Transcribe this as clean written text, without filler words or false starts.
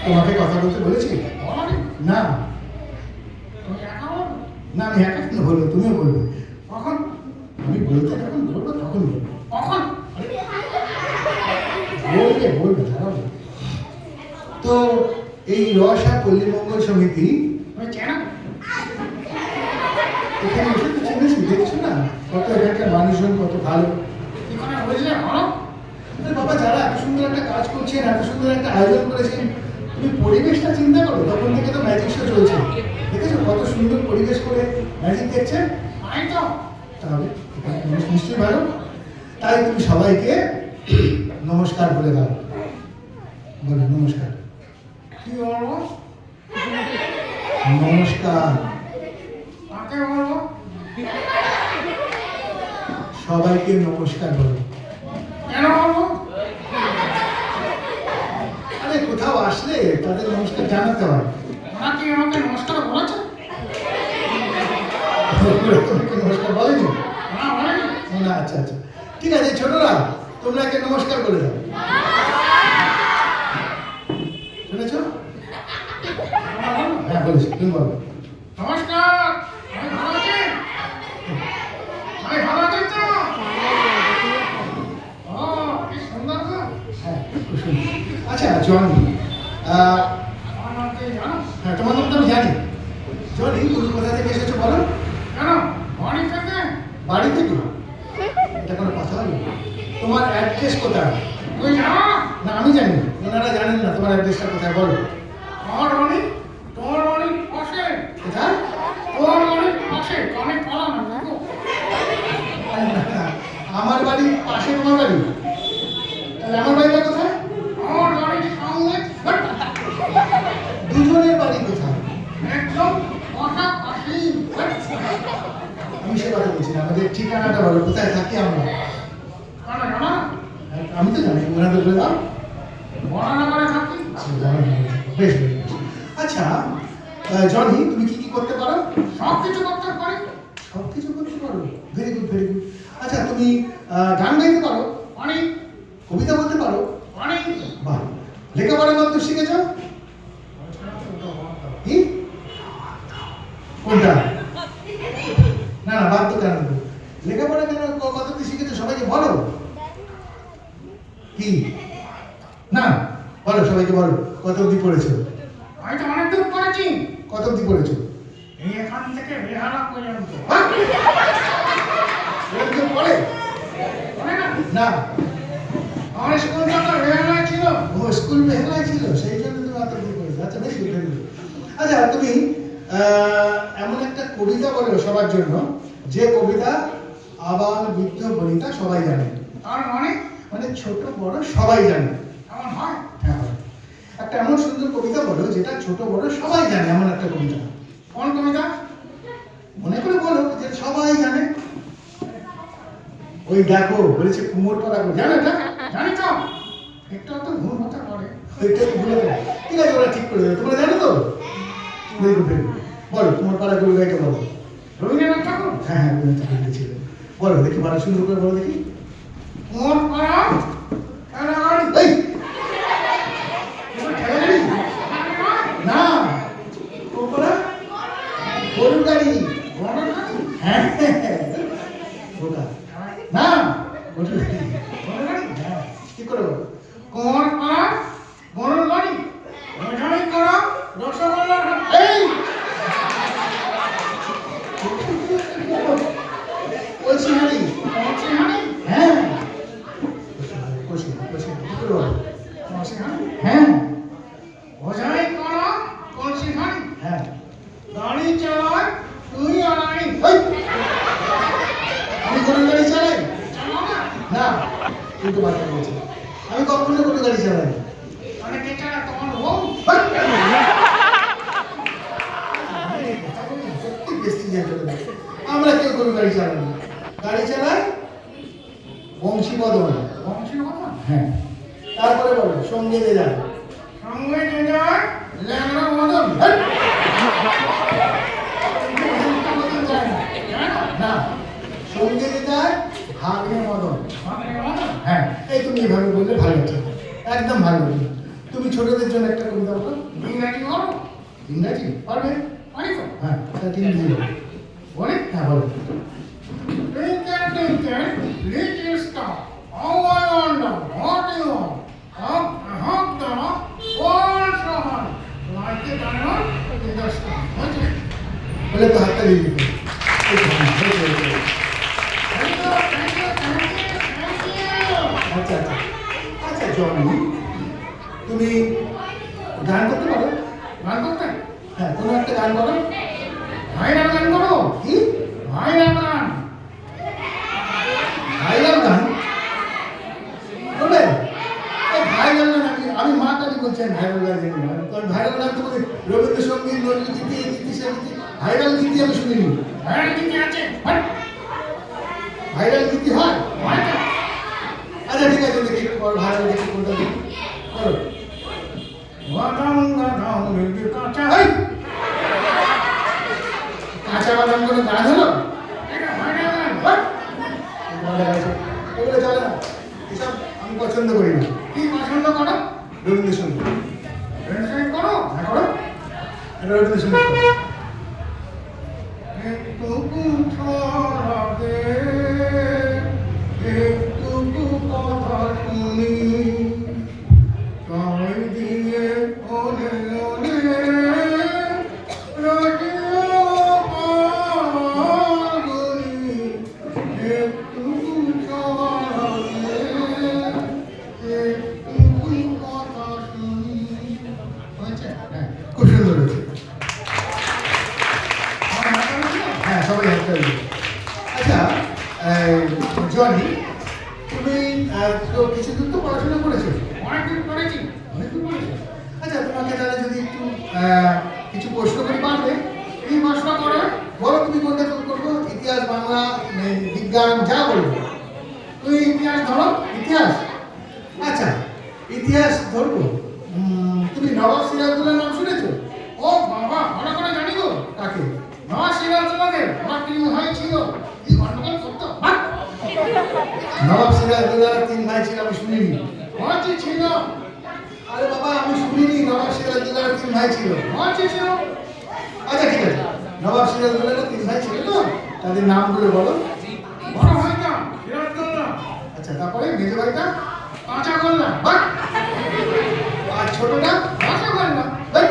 তোমাকে কথা বলতে বলেছি? না না, আমি একা কেন বলবো, তুমিও বলবে। কখন? আমি বলতে যখন বলবো তখন বলবো। কখন? বলবে বলবে দাঁড়াবো। তো এই রসা পল্লী মঙ্গল সমিতি তুমি চেনো? এখানে এসে তো চিনেছি, দেখছো না কত এখানকার মানুষজন কত ভালো। কি করে বুঝলে বলো? আরে বাবা, যারা এত সুন্দর একটা কাজ করছেন, এত সুন্দর একটা আয়োজন করেছেন, তুমি পরিবেশটা চিন্তা করো। তখন থেকে তো ম্যাজিক শো চলছে, দেখেছো কত সুন্দর পরিবেশ করে ম্যাজিক দেখছেন। তাই তো। তাহলে এখানে মানুষ নিশ্চয়ই ভালো। তাই তুমি সবাইকে নমস্কার বলে দাও। বলো নমস্কার। কি বলবো? নমস্কার। কাকে বলবো? সবাইকে নমস্কার বলো। কেন বলবো? আরে কোথাও আসলে তাদের নমস্কার জানাতে হয়। ওরা কি আমাকে নমস্কার বলেছে? তোমাকে নমস্কার বলেনি? না বলেনি। না, আচ্ছা আচ্ছা, ঠিক আছে। ছোটরা, তোমরা একে নমস্কার বলে দাও। শুনেছো? হ্যাঁ বলেছি, তুমি বলো। নমস্কার, আমি ভালো আছি। আমি ভালো আছি তো? ও, কি সুন্দর গো। হ্যাঁ, খুব সুন্দর। আচ্ছা জনি, আমার নাম কি জানো? হ্যাঁ তোমার নাম তো আমি জানি। জনি, তুমি কোথা থেকে এসেছো বলো? কেন? বাড়ি থেকে? বাড়ি থেকে? এটা কোনো কথা হলো? তোমার অ্যাড্রেস কোথায়? তুই জানো না? না, আমি জানি, ওনারা জানেন না তোমার অ্যাড্রেসটা কোথায়, বলো। আমার বাড়ি তোর বাড়ির পাশে। কোথায়? তোর বাড়ির পাশে, কানে কলা না দেখো। আরে না, না, আমার বাড়ির পাশে তোমার বাড়ি? তাহলে আমার বাড়িটা কোথায়? আমার বাড়ির সামনে। দুজনের বাড়ি কোথায়? একদম পাশাপাশি। আমি সে কথা বলছি না, আমাদের ঠিকানাটা বলো, কোথায় থাকি আমরা। কেন জানো না? আমি তো জানি, ওনাদের বলে দাও। বরানগরে থাকি। বেশ বেশ বেশ। আচ্ছা জনি, তুমি কি কি করতে পারো? সব কিছু করতে পারি। সব কিছু করতে পারো, ভেরি গুড ভেরি গুড। আচ্ছা তুমি গান গাইতে পারো? পারি। কবিতা বলতে পারো? পারি। বাহ। লেখাপড়া কত শিখেছো? কি? কোনটা? না না, বাদ তো কেন দেবো? লেখাপড়া কেন, কত কি শিখেছো সবাইকে বলো। কি? না, বলো সবাইকে বলো, কত অবধি পড়েছো? আমি তো অনেক দূর পড়েছি। কত অবধি পড়েছো? এই এখান থেকে বেহালা পর্যন্ত। এরা কেউ পড়ে? পড়ে না? না। আমার স্কুলটা তো বেহালায় ছিল। ও, স্কুল মেহলায় ছিল, সেই জন্য তুমি এত অবধি পড়েছো। আচ্ছা বেশ good, very good। আচ্ছা তুমি এমন একটা কবিতা বলো সবার জন্য, যে কবিতা আবাল বৃদ্ধ বনিতা সবাই জানে। তার মানে মানে ছোট বড় সবাই জানে। এমন হয়? হ্যাঁ হয়। একটা এমন সুন্দর কবিতা বলো যেটা ছোট বড় সবাই জানে, এমন একটা কবিতা কোন কবিতা? মনে করে বলো, যে সবাই জানে। ওই দেখো বলেছে কুমোর পাড়া গো, জানো এটা? জানি তো। একটু তো ভুল হতে পারে। ওইটা তো ভুলে গেলে। ঠিক আছে, ওরা ঠিক করে দেবে, তোমরা জানো তো? Very good very good. বলো কুমোর পাড়া গরু গাইতে বলো। রবীন্দ্রনাথ ঠাকুর। হ্যাঁ হ্যাঁ, তুমি তো লিখেছিল। বলো দেখি, বলো সুন্দর করে বলো দেখি। মোর পাড়া খেলাগাড়ি। এই খেলাগাড়ি? না, কুমোর পাড়া গরুর গাড়ি। গরুর গাড়ি? হ্যাঁ হ্যাঁ, হ্যাঁ। ওটা না, গরুর গাড়ি। গরুর গাড়ি? হ্যাঁ, কি করে বলো? কোমর পাড়া গরুর গাড়ি। বোঝাই করা রসগোল্লার হাট। এই কলসি হাঁড়ি। কলসি হাঁড়ি? হ্যাঁ, কলসি কলসি কি করে বলো? কলসি হাঁড়ি? হ্যাঁ বোঝাই করা কলসি হাঁড়ি। হ্যাঁ। গাড়ি চালায় তুই আর আমি। এই, আমি গরুর গাড়ি চালাই? চালাও না? না, কিন্তু বাচ্চা বলছে আমি কখনো গরুর গাড়ি চালাই না। তাহলে কে চালায়? তোমার বউ? সত্যি বেশি যায় চলে যায়। আমরা কেউ গরুর গাড়ি চালাই না, গাড়ি চালাই বংশীবদল। বংশীর কথা? হ্যাঁ, তারপরে বলো সঙ্গে যে যায়। সঙ্গে যে যায় ল্যাংড়া মদন। এই, যায় না। যায় না? না, সঙ্গে যে যায় ভাগ্নে মদন। ভাগ্নে মদন? হ্যাঁ, এই তুমি এভাবে বললে ভালো হচ্ছে, একদম ভালো হচ্ছে। তুমি ছোটদের জন্য একটা কবিতা বলো। ইংরাজি বলো। ইংরাজি পারবে? পারি তো? হ্যাঁ, তাহলে ইংরেজি বলো। বলি? হ্যাঁ বলো। Twinkle, twinkle, little star, how I wonder what you are. How the world so high, like a diamond in the sky. Okay. বলে তো হাতটা দিয়ে দিতে। এই তো, হ্যাঁ, হয়েছে, হয়েছে। Thank you, thank you, thank you, thank you. আচ্ছা আচ্ছা আচ্ছা জনি, তুমি গান করতে পারো? গান করতে? হ্যাঁ, কোনো একটা গান করো। ভাইরাল গান করো? কি? ভাইরাল গান। ভাইরাল গান বলবে? এই ভাইরাল গান আমি মা কালী বলছি, আমি ভাইরাল গান জানি না। কারণ ভাইরাল গান তো বলে রবীন্দ্রসঙ্গীত, নজরুলগীতি, এই গীতি, সেই গীতি। ভাইরাল গীতি আমি শুনিনি। ভাইরাল গীতি আছে? বাট ভাইরাল গীতি হয়? হয়তো। আচ্ছা ঠিক আছে, দেখি একটু করো ভাইরাল গীতি কোনটা দেখি করো। বাদাম গাদাম রেডি কাঁচা। এই! কাঁচা বাদাম কোনো গান হলো? এটা ভাইরাল গান। বাহ! এগুলো আছে। এগুলো চলে না, এসব আমি পছন্দ করি না। কি পছন্দ করো? রবীন্দ্রসঙ্গীত। রেনসাইন করো? হ্যাঁ করো, এটা রবীন্দ্রসঙ্গীত করো। একটুকু ছড়া দে, একটুকু কথা শুনি, তাই দিয়ে ওলে ওলে রাখিও পাগলি। একটুকু ছড়া দে, একটুকু কথা শুনি। হয়েছে? হ্যাঁ, খুব সুন্দর হয়েছে। আমার মাথা হয়েছে? হ্যাঁ, সবাই একটা দিল। আচ্ছা, জনি, তুমি তো কিছু দূর তো পড়াশোনা করেছো? অনেকদিন করেছি। অনেক দূর পড়েছো? আচ্ছা, তোমাকে তাহলে যদি একটু কিছু প্রশ্ন করি পারবে? কি প্রশ্ন করে? বলো তুমি কোনটা করবো, ইতিহাস, বাংলা, বিজ্ঞান, যা বলবো। তুই ইতিহাস ধরো। ইতিহাস? আচ্ছা, ইতিহাস ধরবো। তুমি নবাব সিরাজউদ্দৌলার নাম শুনেছো? ও বাবা, ভালো করে জানি গো। কাকে? নওয়াজ সিরাজউদ্দৌলাদের আমার তিন ভাই ছিল। কি গন্ডগোল করতো? বাহ! নবাব সিরাজউদ্দৌলার তিন ভাই ছিল, আমি শুনিনি। মহাজি ছিল। আরে বাবা, আমি শুনিনি নবাব সিরাজউদ্দৌলার তিন ভাই ছিল। মহাজি ছিল। আচ্ছা ঠিক আছে, নবাব সিরাজউদ্দৌলার তিন ভাই ছিল তো, তাদের নামগুলো বলো। বড় ভাইটা সিরাজউদ্দৌলা। আচ্ছা, তারপরে মেজো ভাইটা? কাঁচা গোল্লা। বাহ! আর ছোটটা? কাঁচা গোল্লা। বাহ!